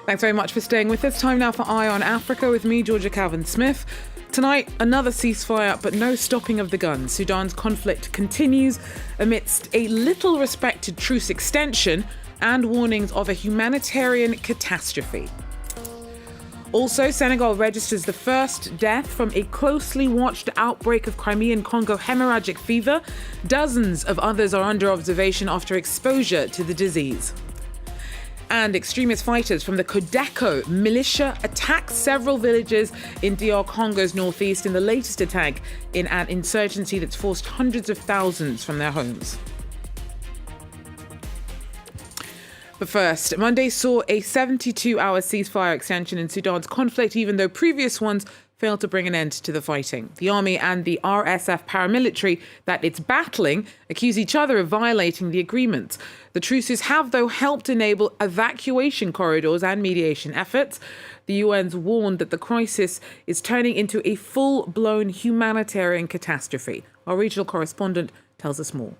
Thanks very much for staying with us. Time now for Eye on Africa with me, Georgia Calvin-Smith. Tonight, another ceasefire, but no stopping of the guns. Sudan's conflict continues amidst a little respected truce extension and warnings of a humanitarian catastrophe. Also, Senegal registers the first death from a closely watched outbreak of Crimean-Congo hemorrhagic fever. Dozens of others are under observation after exposure to the disease. And extremist fighters from the CODECO militia attacked several villages in DR Congo's northeast in the latest attack in an insurgency that's forced hundreds of thousands from their homes. But first, Monday saw a 72-hour ceasefire extension in Sudan's conflict, even though previous ones failed to bring an end to the fighting. The army and the RSF paramilitary that it's battling accuse each other of violating the agreement. The truces have, though, helped enable evacuation corridors and mediation efforts. The UN's warned that the crisis is turning into a full-blown humanitarian catastrophe. Our regional correspondent tells us more.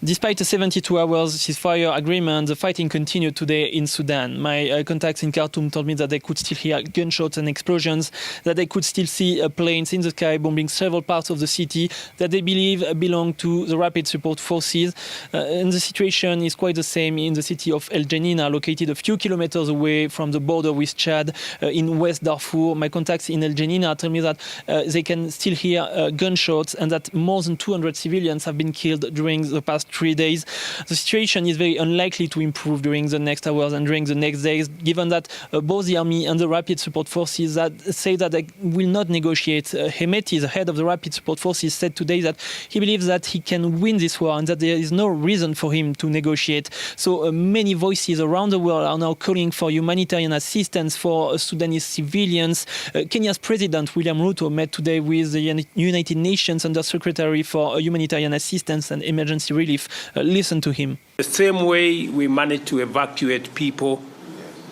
Despite a 72-hour ceasefire agreement, the fighting continued today in Sudan. My contacts in Khartoum told me that they could still hear gunshots and explosions, that they could still see planes in the sky bombing several parts of the city that they believe belong to the Rapid Support Forces. And the situation is quite the same in the city of El Geneina, located a few kilometers away from the border with Chad in West Darfur. My contacts in El Geneina tell me that they can still hear gunshots and that more than 200 civilians have been killed during the past 3 days. The situation is very unlikely to improve during the next hours and during the next days, given that both the army and the Rapid Support Forces that say that they will not negotiate. Hemeti, the head of the Rapid Support Forces, said today that he believes that he can win this war and that there is no reason for him to negotiate. So many voices around the world are now calling for humanitarian assistance for Sudanese civilians. Kenya's President William Ruto met today with the United Nations Under-Secretary for Humanitarian Assistance and Emergency Relief. Listen to him. The same way we managed to evacuate people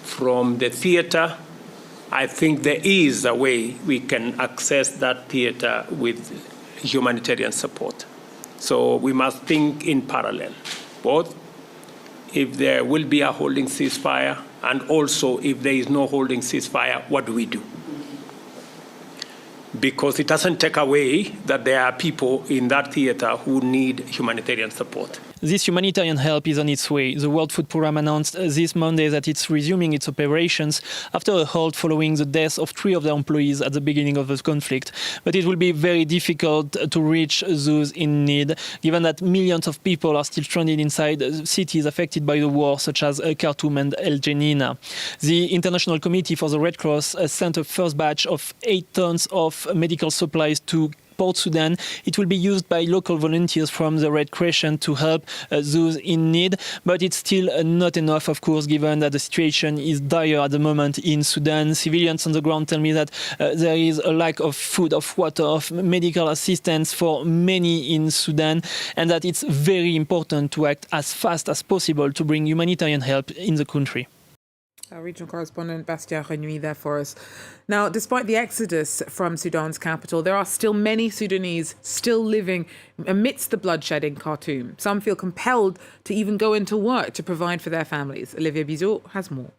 from the theater, I think there is a way we can access that theater with humanitarian support. So we must think in parallel, both if there will be a holding ceasefire and also if there is no holding ceasefire, what do we do? Because it doesn't take away that there are people in that theater who need humanitarian support. This humanitarian help is on its way. The World Food Programme announced this Monday that it's resuming its operations after a halt following the death of 3 of their employees at the beginning of the conflict. But it will be very difficult to reach those in need, given that millions of people are still stranded inside cities affected by the war, such as Khartoum and El Geneina. The International Committee for the Red Cross sent a first batch of 8 tons of medical supplies to Port Sudan. It will be used by local volunteers from the Red Crescent to help those in need. But it's still not enough, of course, given that the situation is dire at the moment in Sudan. Civilians on the ground tell me that there is a lack of food, of water, of medical assistance for many in Sudan, and that it's very important to act as fast as possible to bring humanitarian help in the country. Our regional correspondent Bastien Renouy there for us. Now, despite the exodus from Sudan's capital, there are still many Sudanese still living amidst the bloodshed in Khartoum. Some feel compelled to even go into work to provide for their families. Olivia Bizot has more.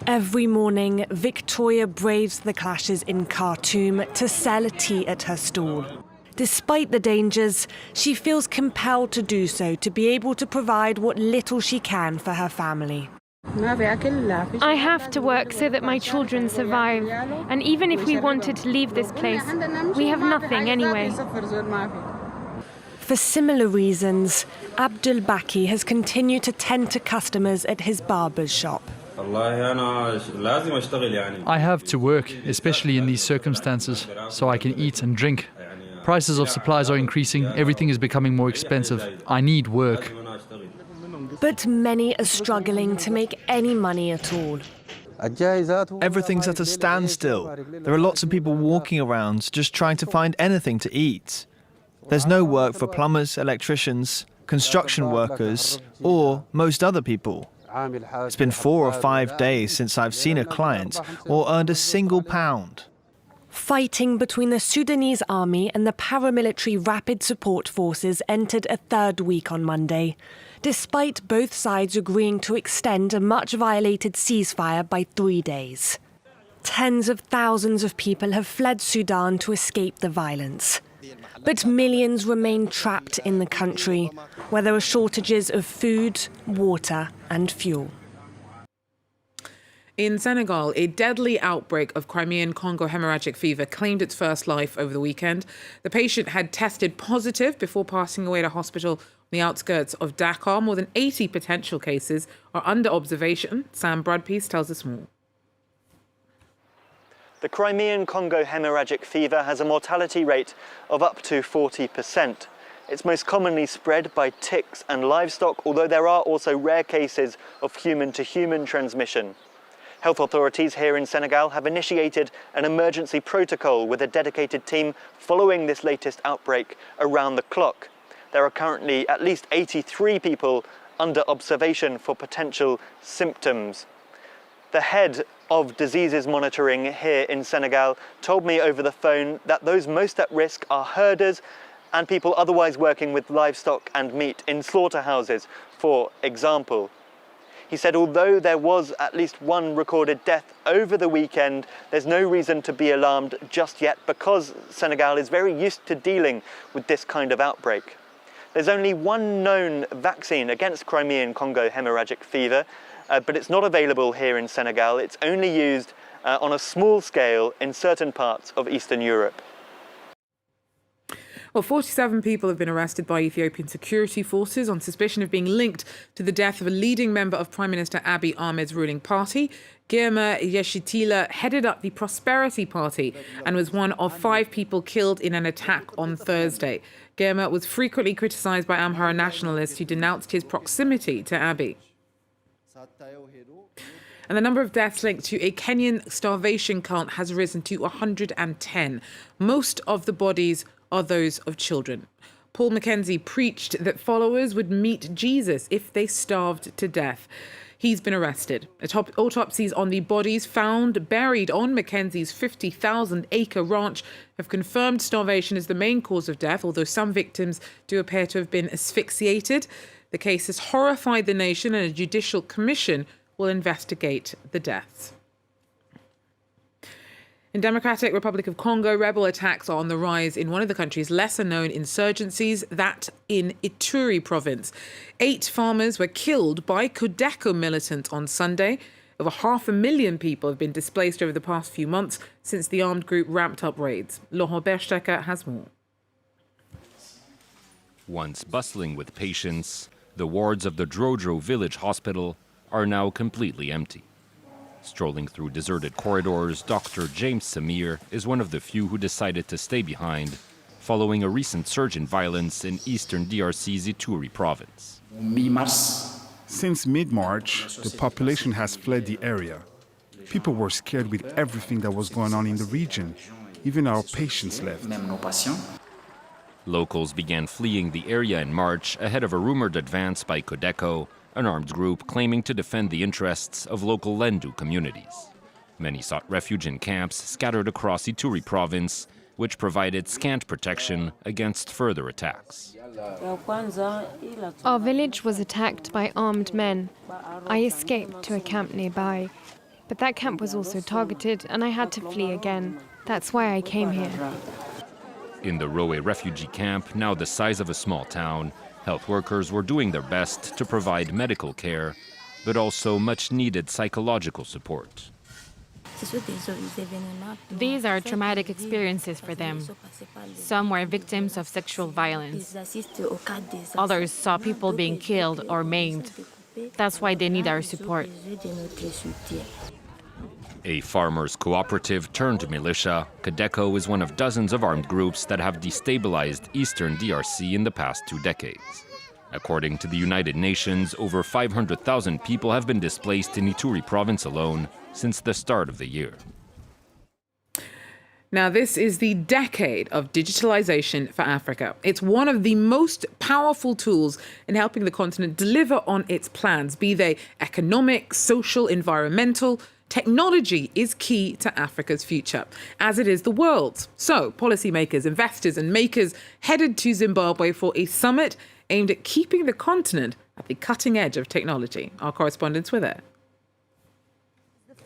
Every morning, Victoria braves the clashes in Khartoum to sell tea at her stall. Despite the dangers, she feels compelled to do so to be able to provide what little she can for her family. I have to work so that my children survive, and even if we wanted to leave this place, we have nothing anyway. For similar reasons, Abdul Baki has continued to tend to customers at his barber's shop. I have to work, especially in these circumstances, so I can eat and drink. Prices of supplies are increasing, everything is becoming more expensive. I need work. But many are struggling to make any money at all. Everything's at a standstill. There are lots of people walking around just trying to find anything to eat. There's no work for plumbers, electricians, construction workers, or most other people. It's been 4 or 5 days since I've seen a client or earned a single pound. Fighting between the Sudanese army and the paramilitary Rapid Support Forces entered a third week on Monday, despite both sides agreeing to extend a much-violated ceasefire by 3 days. Tens of thousands of people have fled Sudan to escape the violence. But millions remain trapped in the country, where there are shortages of food, water and fuel. In Senegal, a deadly outbreak of Crimean-Congo hemorrhagic fever claimed its first life over the weekend. The patient had tested positive before passing away at a hospital on the outskirts of Dakar. More than 80 potential cases are under observation. Sam Bradpiece tells us more. The Crimean-Congo hemorrhagic fever has a mortality rate of up to 40%. It's most commonly spread by ticks and livestock, although there are also rare cases of human-to-human transmission. Health authorities here in Senegal have initiated an emergency protocol with a dedicated team following this latest outbreak around the clock. There are currently at least 83 people under observation for potential symptoms. The head of diseases monitoring here in Senegal told me over the phone that those most at risk are herders and people otherwise working with livestock and meat in slaughterhouses, for example. He said although there was at least one recorded death over the weekend, there's no reason to be alarmed just yet because Senegal is very used to dealing with this kind of outbreak. There's only one known vaccine against Crimean-Congo hemorrhagic fever, but it's not available here in Senegal. It's only used on a small scale in certain parts of Eastern Europe. Well, 47 people have been arrested by Ethiopian security forces on suspicion of being linked to the death of a leading member of Prime Minister Abiy Ahmed's ruling party. Girma Yeshitila headed up the Prosperity Party and was one of 5 people killed in an attack on Thursday. Girma was frequently criticised by Amhara nationalists who denounced his proximity to Abiy. And the number of deaths linked to a Kenyan starvation cult has risen to 110. Most of the bodies are those of children. Paul Mackenzie preached that followers would meet Jesus if they starved to death. He's been arrested. Autopsies on the bodies found buried on Mackenzie's 50,000-acre ranch have confirmed starvation as the main cause of death, although some victims do appear to have been asphyxiated. The case has horrified the nation and a judicial commission will investigate the deaths. In Democratic Republic of Congo, rebel attacks are on the rise in one of the country's lesser-known insurgencies, that in Ituri province. 8 farmers were killed by CODECO militants on Sunday. Over 500,000 people have been displaced over the past few months since the armed group ramped up raids. Laurent Berstecker has more. Once bustling with patients, the wards of the Drodro village hospital are now completely empty. Strolling through deserted corridors, Dr. James Samir is one of the few who decided to stay behind, following a recent surge in violence in eastern DRC's Ituri province. Since mid-March, the population has fled the area. People were scared with everything that was going on in the region. Even our patients left. Locals began fleeing the area in March ahead of a rumored advance by CODECO, an armed group claiming to defend the interests of local Lendu communities. Many sought refuge in camps scattered across Ituri province, which provided scant protection against further attacks. Our village was attacked by armed men. I escaped to a camp nearby. But that camp was also targeted and I had to flee again. That's why I came here. In the Roe refugee camp, now the size of a small town, health workers were doing their best to provide medical care, but also much-needed psychological support. These are traumatic experiences for them. Some were victims of sexual violence. Others saw people being killed or maimed. That's why they need our support. A farmers' cooperative turned militia, CODECO is one of dozens of armed groups that have destabilized eastern DRC in the past 2 decades. According to the United Nations, over 500,000 people have been displaced in Ituri province alone since the start of the year. Now, this is the decade of digitalization for Africa. It's one of the most powerful tools in helping the continent deliver on its plans, be they economic, social, environmental. technology is key to Africa's future, as it is the world's. So policymakers, investors and makers headed to Zimbabwe for a summit aimed at keeping the continent at the cutting edge of technology. Our correspondent's with it.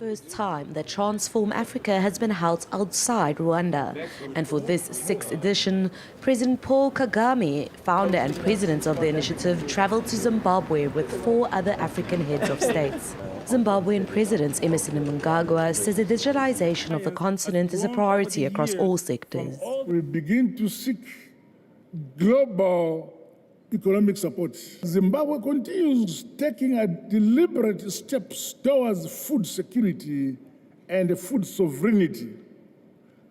First time that Transform Africa has been held outside Rwanda. And for this 6th edition, President Paul Kagame, founder and president of the initiative, travelled to Zimbabwe with 4 other African heads of states. Zimbabwean President Emmerson Mnangagwa says the digitalization of the continent is a priority across all sectors. We begin to seek global economic support. Zimbabwe continues taking deliberate steps towards food security and food sovereignty,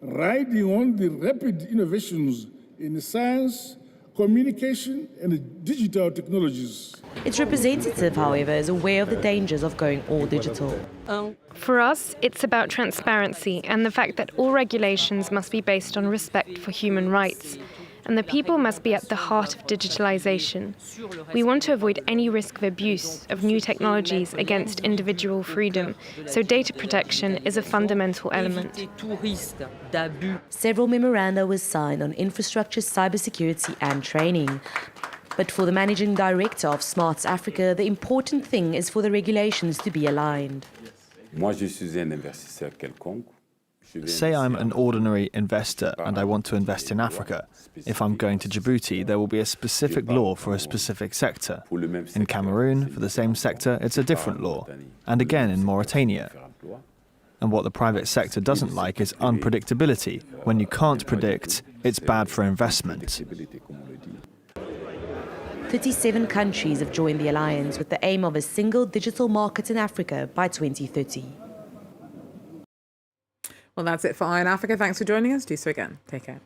riding on the rapid innovations in science, communication, and digital technologies. Its representative, however, is aware of the dangers of going all digital. For us, it's about transparency and the fact that all regulations must be based on respect for human rights. And the people must be at the heart of digitalization. We want to avoid any risk of abuse of new technologies against individual freedom, so data protection is a fundamental element. Several memoranda were signed on infrastructure, cybersecurity and training. But for the managing director of Smarts Africa, the important thing is for the regulations to be aligned. Say I'm an ordinary investor and I want to invest in Africa. If I'm going to Djibouti, there will be a specific law for a specific sector. In Cameroon, for the same sector, it's a different law. And again in Mauritania. And what the private sector doesn't like is unpredictability. When you can't predict, it's bad for investment. 37 countries have joined the alliance with the aim of a single digital market in Africa by 2030. Well, that's it for Eye on Africa. Thanks for joining us. Do so again. Take care.